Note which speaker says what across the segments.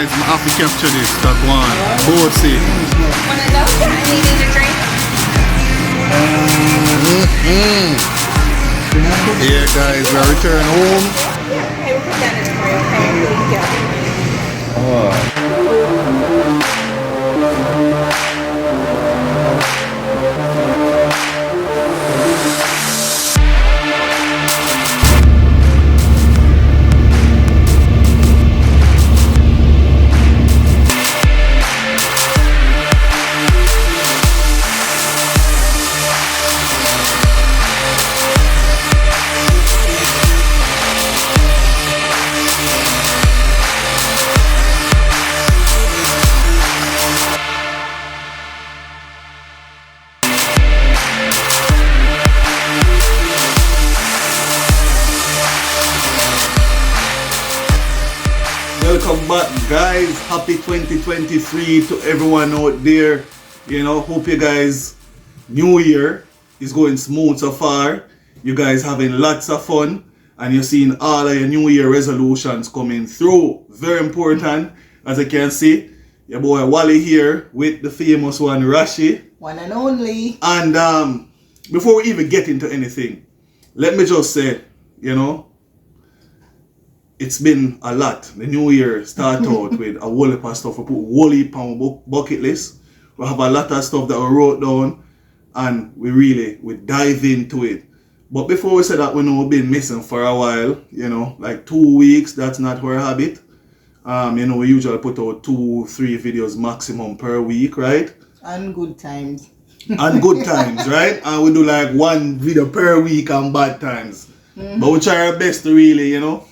Speaker 1: guys, I have to capture this. That one. Both see.
Speaker 2: One of those? I needed a drink.
Speaker 1: Yeah, guys, we return home.
Speaker 2: Hey, we'll put that in for you. Okay, thank you.
Speaker 1: Welcome back, guys. Happy 2023 to everyone out there. You know, hope you guys New Year is going smooth so far. You guys having lots of fun and you're seeing all of your New Year resolutions coming through. Very important. As you can see, your boy Wally here with the famous one Rashi.
Speaker 2: One and only.
Speaker 1: And before we even get into anything, let me just say, you know, it's been a lot. The new year start out with a whole heap of stuff. We put a whole heap on our bucket list. We have a lot of stuff that we wrote down and we dive into it. But before we say that, we know we've been missing for a while, you know, like 2 weeks. That's not our habit. You know, we usually put out 2-3 videos maximum per week, right?
Speaker 2: And good times.
Speaker 1: And good times, right? And we do like 1 video per week on bad times. But we try our best to really, you know,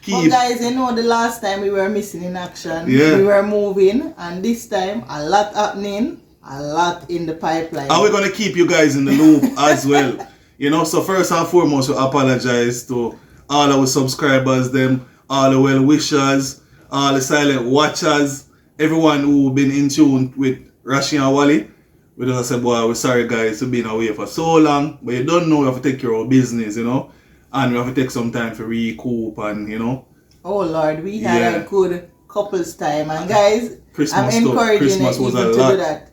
Speaker 2: But guys, you know the last time we were missing in action,
Speaker 1: yeah.
Speaker 2: We were moving, and this time a lot happening, a lot in the pipeline.
Speaker 1: And we're going to keep you guys in the loop as well. You know, so first and foremost, we apologize to all our subscribers, them, all the well-wishers, all the silent watchers, everyone who been in tune with Rashi and Wally. We just say, boy, we're sorry guys for being away for so long, but you don't know we have to take care of business, you know. And we have to take some time to recoup and, you know.
Speaker 2: Oh Lord, we had a good couple's time. And guys, I'm encouraging you even to do that.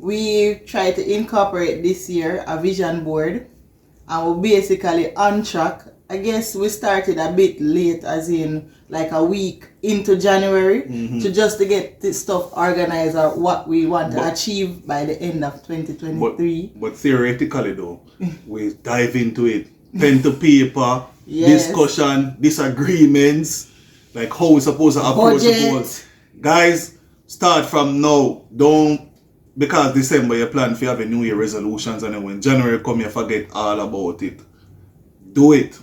Speaker 2: We try to incorporate this year a vision board. And we're basically on track. I guess we started a bit late, as in like a week into January, to get this stuff organized or what we want to achieve by the end of 2023.
Speaker 1: But theoretically though, we dive into it. Pen to paper, discussion, disagreements, like how we're supposed to approach the goals. Guys, start from now. Don't, because December you plan for having New Year resolutions and then when January come you forget all about it. Do it.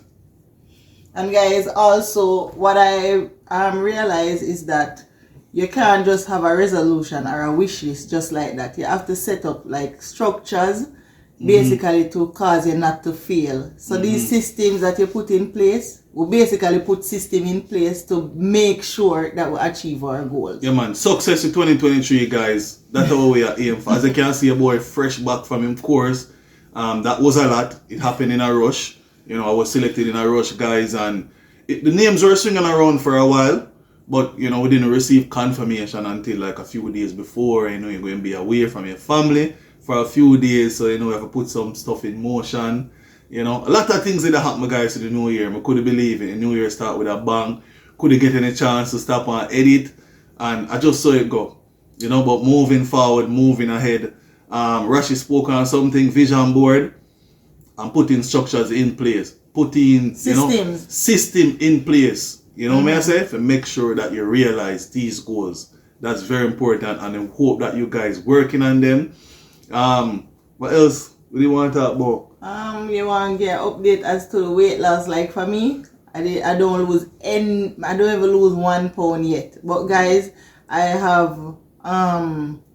Speaker 2: And guys, also what I realize is that you can't just have a resolution or a wish list just like that. You have to set up like structures basically to cause you not to fail. So these systems that you put in place, we basically put system in place to make sure that we achieve our goals.
Speaker 1: Yeah man, success in 2023 guys. That's how we are aiming for. As you can see, a boy fresh back from him course. That was a lot. It happened in a rush. You know, I was selected in a rush, guys, and the names were swinging around for a while, but, you know, we didn't receive confirmation until like a few days before. You know, you're going to be away from your family for a few days, so, you know, we have to put some stuff in motion. You know, a lot of things that happen, guys, to the new year. I couldn't believe it. The new year start with a bang. Couldn't get any chance to stop and edit, and I just saw it go. You know, but moving forward, moving ahead. Rashi spoke on something, vision board. And putting structures in place, putting system in place. You know what I say? To make sure that you realize these goals. That's very important, and I hope that you guys working on them. What else do you want to talk about?
Speaker 2: You want to get an update as to the weight loss? Like for me, I don't ever lose 1 pound yet. But guys, I have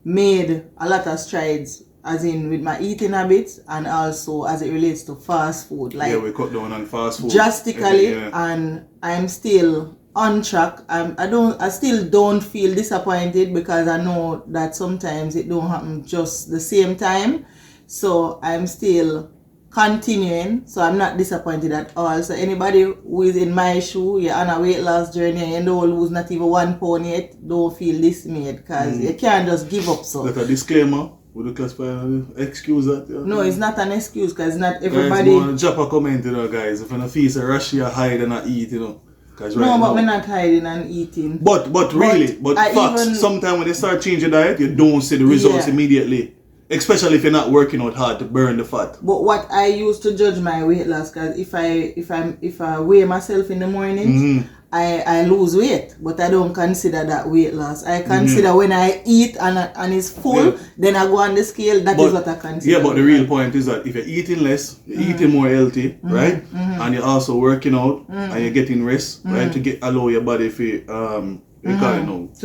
Speaker 2: made a lot of strides, as in with my eating habits and also as it relates to fast food. Like,
Speaker 1: yeah, we cut down on fast food
Speaker 2: drastically, and I'm still on track. I still don't feel disappointed because I know that sometimes it don't happen just the same time. So I'm still continuing, so I'm not disappointed at all. So anybody who is in my shoe, you're on a weight loss journey and you don't lose not even 1 pound yet, don't feel dismayed, because you can't just give up. So
Speaker 1: that's a disclaimer. Would you classify excuse that? Yeah?
Speaker 2: No, it's not an excuse, because not everybody.
Speaker 1: Guys, drop a comment, you know, guys. If you're not feast, rush you hide and not eat, you know.
Speaker 2: Right no, but we're not hiding and eating.
Speaker 1: But facts, sometimes when you start changing your diet, you don't see the results immediately. Especially if you're not working out hard to burn the fat.
Speaker 2: But what I used to judge my weight loss, because if I weigh myself in the morning, I lose weight, but I don't consider that weight loss. I consider when I eat and it's full, then I go on the scale. That is what I consider.
Speaker 1: Yeah, but the real point is that if you're eating less, you're eating more healthy, right? And you're also working out and you're getting rest, right? To allow your body to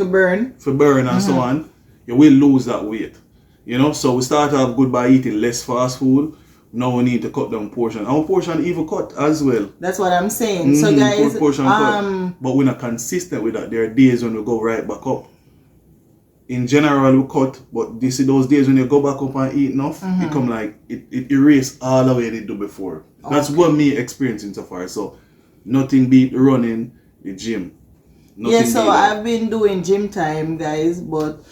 Speaker 1: burn and so on, you will lose that weight. You know, so we start off good by eating less fast food. Now we need to cut down portion. Our portion even cut as well.
Speaker 2: That's what I'm saying. So guys,
Speaker 1: cut. But we're not consistent with that. There are days when we go right back up. In general, we cut, but you see those days when you go back up and eat enough, it come like it erase all the way it do before. That's what me experiencing so far. So nothing beat running the gym.
Speaker 2: Yeah, so I've been doing gym time, guys, but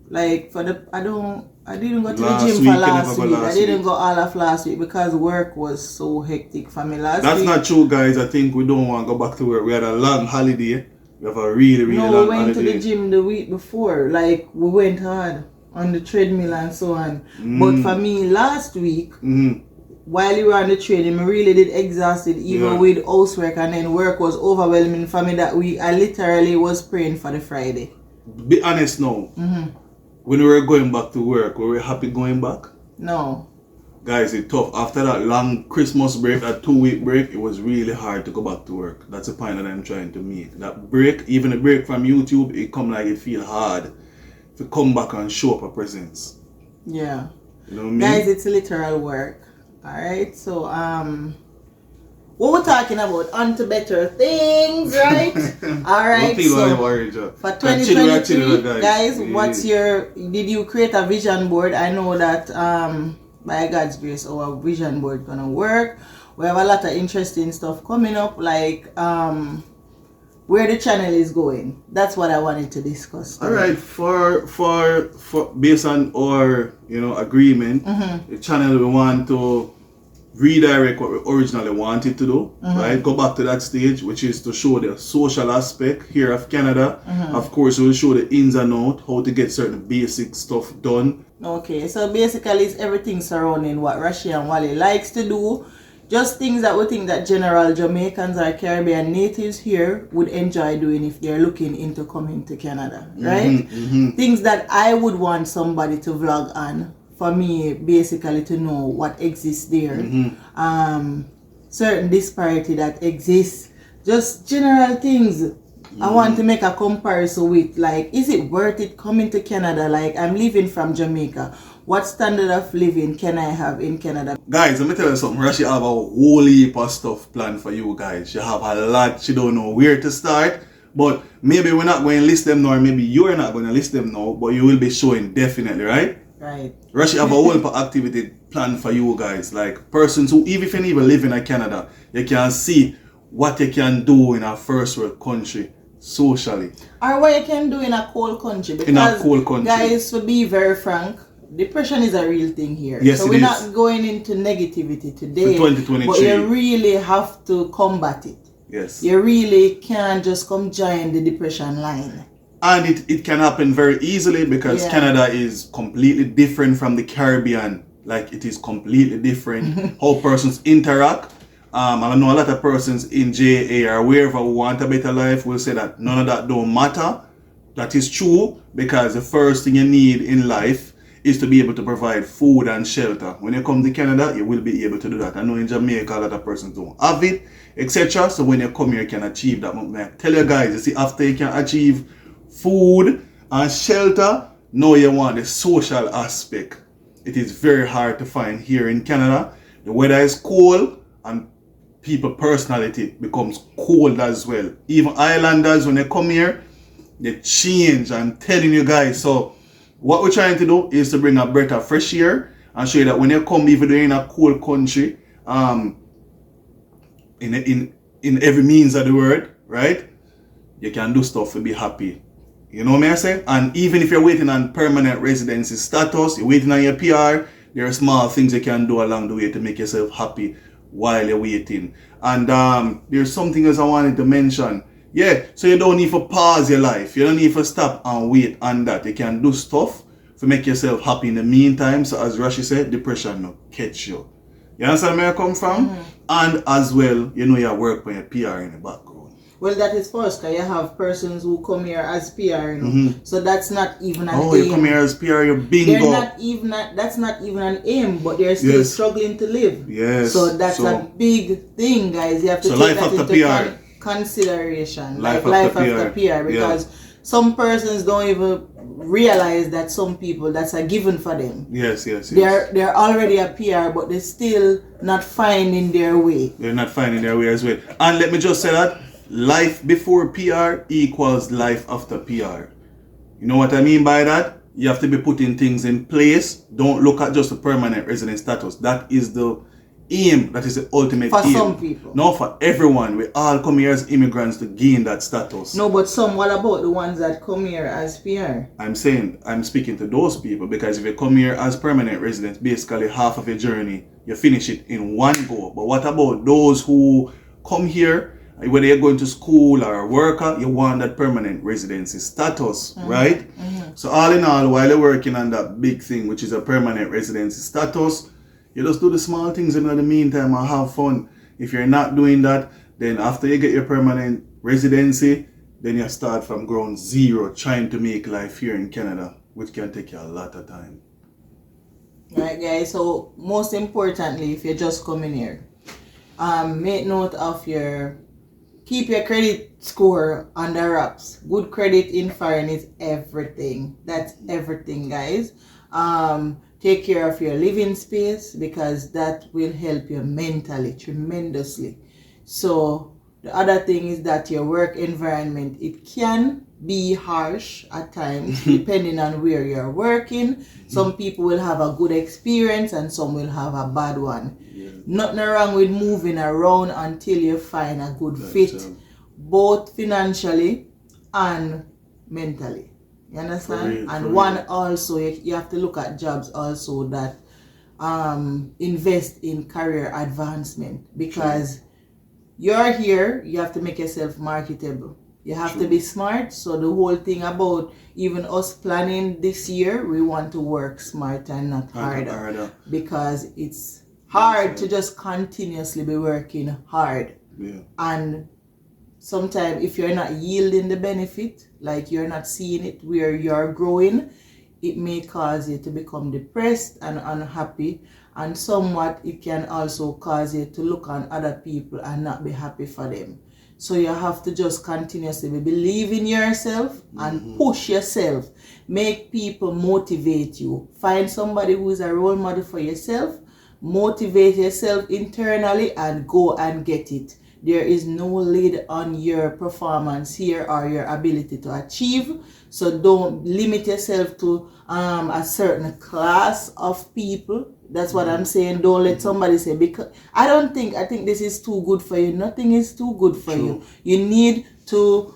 Speaker 2: like I didn't go to the gym for last week. I didn't go all of last week because work was so hectic for me last week.
Speaker 1: That's not true, guys. I think we don't want to go back to work. We had a long holiday. We have a really long holiday. No, we went
Speaker 2: to the gym the week before. Like, we went hard on the treadmill and so on. But for me, last week, while you were on the treadmill, I really did exhausted even with housework, and then work was overwhelming for me that week. I literally was praying for the Friday.
Speaker 1: Be honest now. When we were going back to work, were we happy going back?
Speaker 2: No.
Speaker 1: Guys, it's tough. After that long Christmas break, that 2-week break, it was really hard to go back to work. That's the point that I'm trying to make. That break, even a break from YouTube, it come like it feel hard to come back and show up a presence.
Speaker 2: Yeah.
Speaker 1: You know what I mean?
Speaker 2: Guys, it's literal work. Alright, so what we're talking about, on to better things, right? Alright, so for 2023, guys, did you create a vision board? I know that by God's grace, our vision board gonna work. We have a lot of interesting stuff coming up, like where the channel is going. That's what I wanted to discuss today.
Speaker 1: Alright, for based on our agreement, the channel we want to redirect what we originally wanted to do, right? Go back to that stage, which is to show the social aspect here of Canada. Of course, we'll show the ins and outs, how to get certain basic stuff done.
Speaker 2: Okay, so basically it's everything surrounding what Rashi and Wally likes to do. Just things that we think that general Jamaicans or Caribbean natives here would enjoy doing if they're looking into coming to Canada, right? Things that I would want somebody to vlog on. For me, basically to know what exists there, certain disparity that exists, just general things. I want to make a comparison with, like, is it worth it coming to Canada? Like, I'm living from Jamaica. What standard of living can I have in Canada?
Speaker 1: Guys, let me tell you something. Rashi have a whole heap of stuff planned for you guys. She have a lot. She don't know where to start. But maybe we're not going to list them now, or maybe you're not going to list them now, but you will be showing definitely, right?
Speaker 2: Right.
Speaker 1: Rashi have a whole activity planned for you guys, like persons who, even if you even live in Canada, you can see what you can do in a first world country socially.
Speaker 2: Or what you can do in a cold country. Because,
Speaker 1: in a cold country.
Speaker 2: Guys, to be very frank, depression is a real thing here.
Speaker 1: Yes,
Speaker 2: so we're not going into negativity today.
Speaker 1: For 2023.
Speaker 2: But you really have to combat it.
Speaker 1: Yes.
Speaker 2: You really can't just come join the depression line.
Speaker 1: And it can happen very easily because Canada is completely different from the Caribbean. Like, it is completely different how persons interact. And I know a lot of persons in JA or wherever who want a better life will say that none of that don't matter. That is true, because the first thing you need in life is to be able to provide food and shelter. When you come to Canada, you will be able to do that. I know in Jamaica a lot of persons don't have it, etc. So when you come here, you can achieve that. I tell you guys, you see, after you can achieve food and shelter, now you want the social aspect. It is very hard to find here in Canada. The weather is cold and people personality becomes cold as well. Even islanders, when they come here, they change. I'm telling you guys. So what we're trying to do is to bring a breath of fresh air and show you that when you come, even though you're in a cold country, in every means of the word, right? You can do stuff to be happy. You know what I say? And even if you're waiting on permanent residency status, you're waiting on your PR, there are small things you can do along the way to make yourself happy while you're waiting. And there's something else I wanted to mention. Yeah, so you don't need to pause your life. You don't need to stop and wait on that. You can do stuff to make yourself happy in the meantime. So as Rashi said, depression will catch you. You understand where I come from? Mm-hmm. And as well, you know, you work on your PR in the background.
Speaker 2: Well, that is first, because you have persons who come here as PR, you know? Mm-hmm. So that's not even an aim.
Speaker 1: Oh, you come here as PR, you're bingo.
Speaker 2: That's not even an aim, but they're still struggling to live.
Speaker 1: Yes.
Speaker 2: So that's a big thing, guys. You have to take that into consideration. Life after PR, because some persons don't even realize that some people, that's a given for them.
Speaker 1: Yes.
Speaker 2: They're already a PR, but they're still not finding their way.
Speaker 1: They're not finding their way as well. And let me just say that life before PR equals life after PR. You know what I mean by that? You have to be putting things in place. Don't look at just the permanent resident status. That is the aim. That is the ultimate aim.
Speaker 2: For some people.
Speaker 1: No, for everyone. We all come here as immigrants to gain that status.
Speaker 2: No, but what about the ones that come here as PR?
Speaker 1: I'm speaking to those people, because if you come here as permanent residents, basically half of your journey, you finish it in one go. But what about those who come here, whether you're going to school or a worker, you want that permanent residency status, right? Mm-hmm. So all in all, while you're working on that big thing, which is a permanent residency status, you just do the small things in the meantime and have fun. If you're not doing that, then after you get your permanent residency, then you start from ground zero trying to make life here in Canada, which can take you a lot of time.
Speaker 2: Right, guys, so most importantly, if you're just coming here, make note of keep your credit score under wraps. Good credit in foreign is everything. That's everything, guys. Take care of your living space, because that will help you mentally tremendously. So the other thing is that your work environment, it can be harsh at times depending on where you're working. Some people will have a good experience and some will have a bad one. Nothing wrong with moving around until you find a good fit, both financially and mentally. You understand? And one also, you have to look at jobs also that invest in career advancement, because you're here, you have to make yourself marketable. You have to be smart. So the whole thing about even us planning this year, we want to work smarter and not harder. Because it's hard to just continuously be working hard. Yeah. And sometimes if you're not yielding the benefit, like you're not seeing it where you're growing, it may cause you to become depressed and unhappy. And somewhat it can also cause you to look on other people and not be happy for them. So you have to just continuously believe in yourself and push yourself. Make people motivate you. Find somebody who is a role model for yourself. Motivate yourself internally and go and get it. There is no lid on your performance here or your ability to achieve. So don't limit yourself to a certain class of people. That's what I'm saying. Don't let somebody say, because I think this is too good for you. Nothing is too good for you. You need to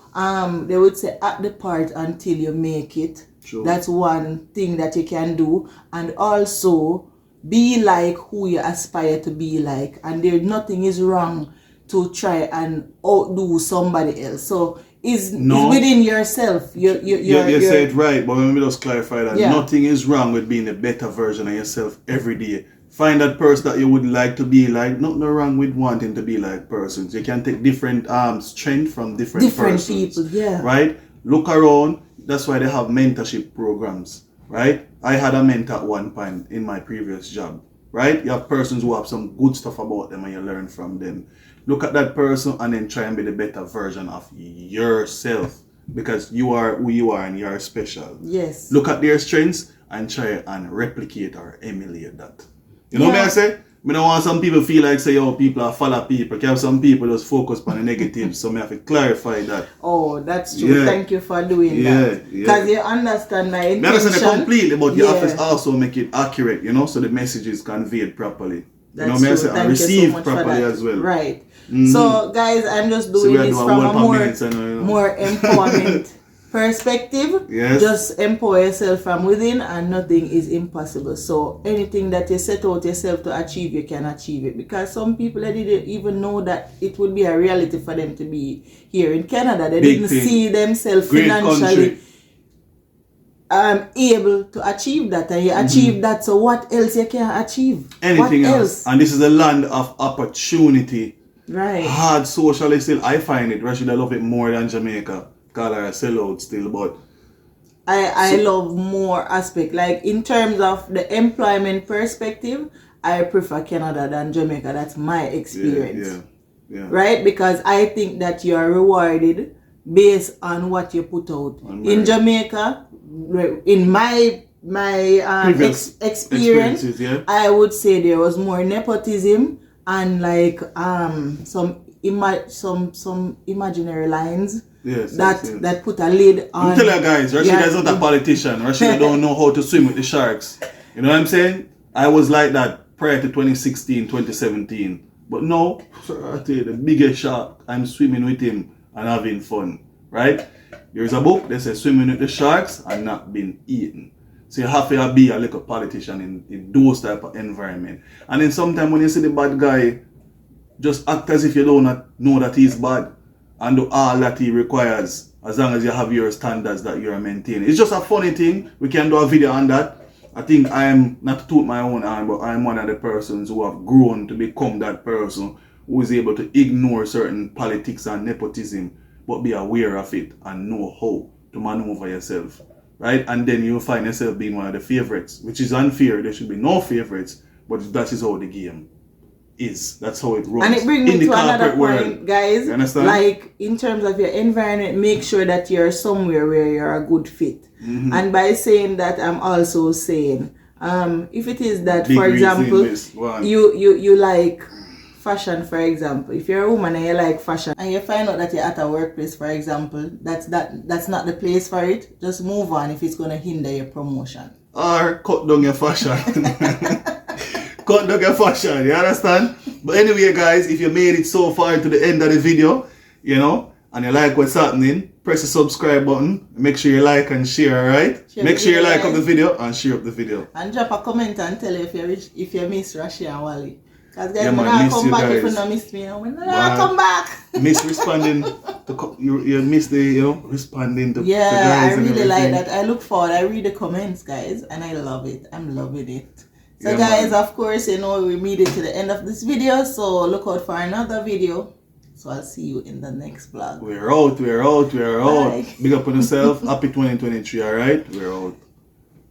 Speaker 2: they would say, act the part until you make it. That's one thing that you can do. And also be like who you aspire to be like. And nothing is wrong to try and outdo somebody else. So it's within yourself. You
Speaker 1: say it right, but let me just clarify that. Nothing is wrong with being a better version of yourself every day. Find that person that you would like to be like. Nothing wrong with wanting to be like persons. You can take different strength from different persons,
Speaker 2: people.
Speaker 1: Right? Look around. That's why they have mentorship programs. Right? I had a mentor at one point in my previous job. Right? You have persons who have some good stuff about them and you learn from them. Look at that person and then try and be the better version of yourself, because you are who you are and you are special.
Speaker 2: Yes.
Speaker 1: Look at their strengths and try and replicate or emulate that. You know what I say? I don't want some people feel like say, oh, people are follow people. Because some people just focus on the negative. So I have to clarify that.
Speaker 2: Oh, that's true. Yeah. Thank you for doing that. Because you understand my intention. I understand it completely,
Speaker 1: but you have to also make it accurate, you know, so the message is conveyed properly.
Speaker 2: That's
Speaker 1: you know,
Speaker 2: true.
Speaker 1: and received properly as well.
Speaker 2: Right. So, guys, I'm just doing this from a more empowerment perspective.
Speaker 1: Yes.
Speaker 2: Just empower yourself from within, and nothing is impossible. So anything that you set out yourself to achieve, you can achieve it. Because some people, they didn't even know that it would be a reality for them to be here in Canada. They didn't see themselves financially able to achieve that, and you achieve that. So what else you can achieve?
Speaker 1: Anything else? And this is a land of opportunity.
Speaker 2: Right.
Speaker 1: Hard socially still. I find it. Rashida, I love it more than Jamaica. Call her a sellout still, but
Speaker 2: I love more aspect. Like in terms of the employment perspective, I prefer Canada than Jamaica. That's my experience.
Speaker 1: Yeah.
Speaker 2: Right? Because I think that you are rewarded based on what you put out. In Jamaica, in my experience, I would say there was more nepotism and like some imaginary lines. That put a lid on.
Speaker 1: I'm telling you guys, Rashida is not a politician. Rashida don't know how to swim with the sharks. You know what I'm saying? I was like that prior to 2016, 2017. But no, I tell you, the biggest shark, I'm swimming with him and having fun. Right? There's a book that says swimming with the sharks and not being eaten. So you have to be a little politician in those type of environment. And then sometimes when you see the bad guy, just act as if you don't know that he's bad. And do all that he requires, as long as you have your standards that you are maintaining. It's just a funny thing. We can do a video on that. I think I am, not to toot my own horn, but I am one of the persons who have grown to become that person who is able to ignore certain politics and nepotism, but be aware of it and know how to maneuver yourself. Right? And then you'll find yourself being one of the favorites, which is unfair. There should be no favorites, but that is how the game is. That's how it runs.
Speaker 2: And it brings me to another point, guys. You understand? Like in terms of your environment, make sure that you're somewhere where you're a good fit. And by saying that, I'm also saying, if it is that, for example, you like fashion, for example, if you're a woman and you like fashion, and you find out that you're at a workplace, for example, that's not the place for it, just move on if it's going to hinder your promotion.
Speaker 1: Or cut down your fashion. Cut down your fashion, you understand? But anyway, guys, if you made it so far to the end of the video, you know, and you like what's happening, press the subscribe button. Make sure you like and share, alright? Make sure you like up the video and share up the video.
Speaker 2: And drop a comment and tell if you miss Rashi and Wally. Because guys, when I come back, if you don't miss me, when I come back.
Speaker 1: Miss responding to you miss the responding to
Speaker 2: guys. I really like that. I look forward. I read the comments, guys, and I love it. I'm loving it. So guys, of course, you know, we made it to the end of this video, so look out for another video. So I'll see you in the next vlog.
Speaker 1: We're out. Big up on yourself. Happy 2023, alright? We're out.